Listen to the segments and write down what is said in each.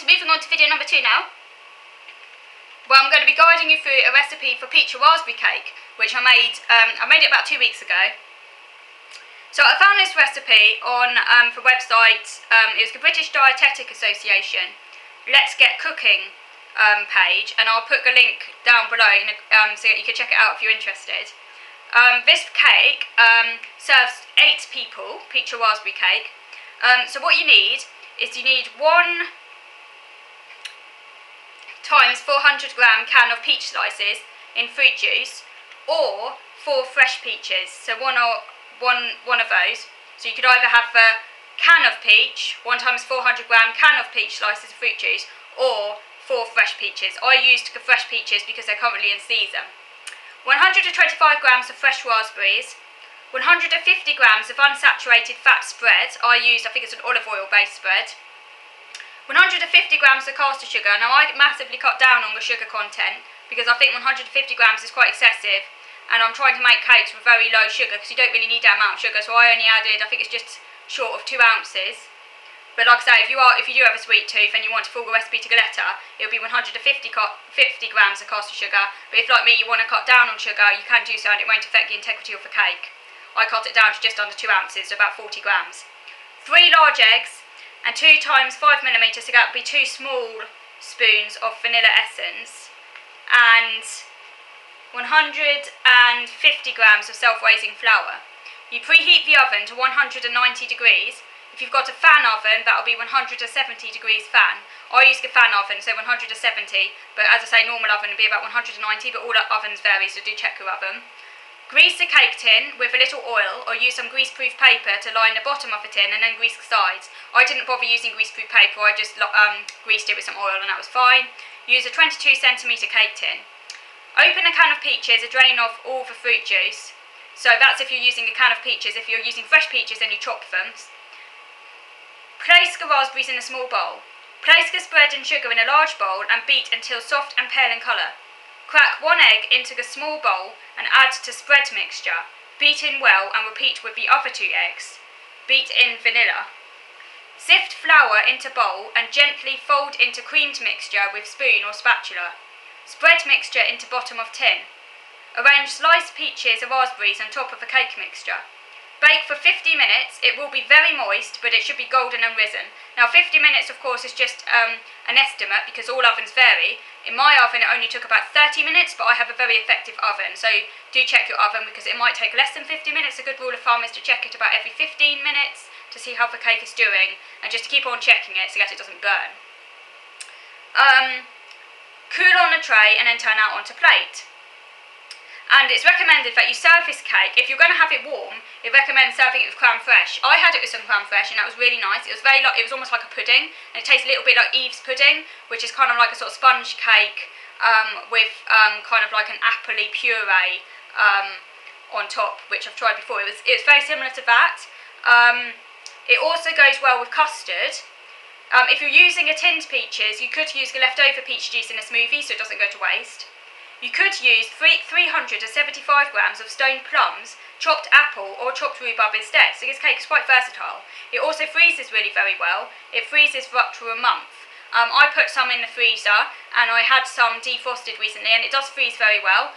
moving on to video number 2 now. Well, I'm going to be guiding you through a recipe for peach or raspberry cake, which I made it about 2 weeks ago. So I found this recipe on the website. It was the British Dietetic Association Let's Get Cooking page, and I'll put the link down below so that you can check it out if you're interested. This cake serves 8 people, peach or raspberry cake. So what you need is 1 times 400 gram can of peach slices in fruit juice, or 4 fresh peaches, so one of those. So you could either have a can of peach, 1 times 400 gram can of peach slices of fruit juice, or 4 fresh peaches. I used the fresh peaches because they're currently in season. 125 grams of fresh raspberries, 150 grams of unsaturated fat spread. I think it's an olive oil based spread. 150 grams of caster sugar. Now I massively cut down on the sugar content because I think 150 grams is quite excessive, and I'm trying to make cakes with very low sugar because you don't really need that amount of sugar, so I only added, I think it's just short of 2 ounces. But like I say, if you do have a sweet tooth and you want to follow the recipe to the letter, it'll be 150 grams of caster sugar. But if, like me, you want to cut down on sugar, you can do so and it won't affect the integrity of the cake. I cut it down to just under 2 ounces, so about 40 grams. 3 large eggs and 2 times 5 millimeters, so that would be 2 small spoons of vanilla essence, and 150 grams of self-raising flour. You preheat the oven to 190 degrees. If you've got a fan oven, that'll be 170 degrees fan. I use the fan oven, so 170, but as I say, normal oven would be about 190, but all ovens vary, so do check your oven. Grease the cake tin with a little oil, or use some greaseproof paper to line the bottom of the tin and then grease the sides. I didn't bother using greaseproof paper, I just greased it with some oil and that was fine. Use a 22 centimetre cake tin. Open a can of peaches and drain off all the fruit juice. So that's if you're using a can of peaches. If you're using fresh peaches, then you chop them. Place the raspberries in a small bowl. Place the spread and sugar in a large bowl and beat until soft and pale in colour. Crack 1 egg into the small bowl and add to spread mixture. Beat in well and repeat with the other 2 eggs. Beat in vanilla. Sift flour into bowl and gently fold into creamed mixture with spoon or spatula. Spread mixture into bottom of tin. Arrange sliced peaches or raspberries on top of the cake mixture. Bake for 50 minutes. It will be very moist, but it should be golden and risen. Now 50 minutes of course is just an estimate because all ovens vary. In my oven it only took about 30 minutes, but I have a very effective oven, so do check your oven because it might take less than 50 minutes. A good rule of thumb is to check it about every 15 minutes to see how the cake is doing, and just to keep on checking it so that it doesn't burn. Cool on a tray and then turn out onto plate. And it's recommended that you serve this cake, if you're going to have it warm, it recommends serving it with crème fraîche. I had it with some crème fraîche and that was really nice. It was almost like a pudding, and it tastes a little bit like Eve's pudding, which is kind of like a sort of sponge cake with kind of like an appley puree on top, which I've tried before. It was very similar to that. It also goes well with custard. If you're using a tinned peaches, you could use the leftover peach juice in a smoothie so it doesn't go to waste. You could use 300 to 75 grams of stoned plums, chopped apple or chopped rhubarb instead, so this cake is quite versatile. It also freezes really very well. It freezes for up to a month. I put some in the freezer and I had some defrosted recently, and it does freeze very well.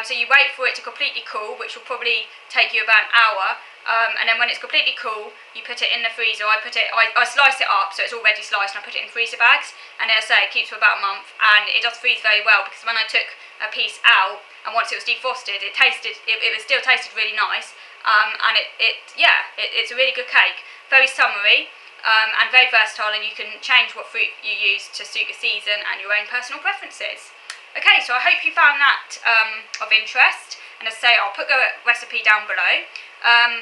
So you wait for it to completely cool, which will probably take you about an hour. And then when it's completely cool, you put it in the freezer. I slice it up so it's already sliced, and I put it in freezer bags. And as I say, it keeps for about a month, and it does freeze very well because when I took a piece out and once it was defrosted, it still tasted really nice. And it's a really good cake, very summery. And very versatile, and you can change what fruit you use to suit the season and your own personal preferences. Okay, so I hope you found that of interest, and as I say, I'll put the recipe down below. As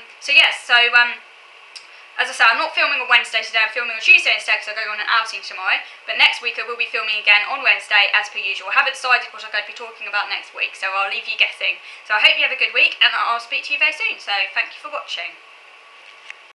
I say, I'm not filming on Wednesday today, I'm filming on Tuesday instead because I'm going on an outing tomorrow, but next week I will be filming again on Wednesday as per usual. I haven't decided what I'm going to be talking about next week, so I'll leave you guessing. So I hope you have a good week, and I'll speak to you very soon, so thank you for watching.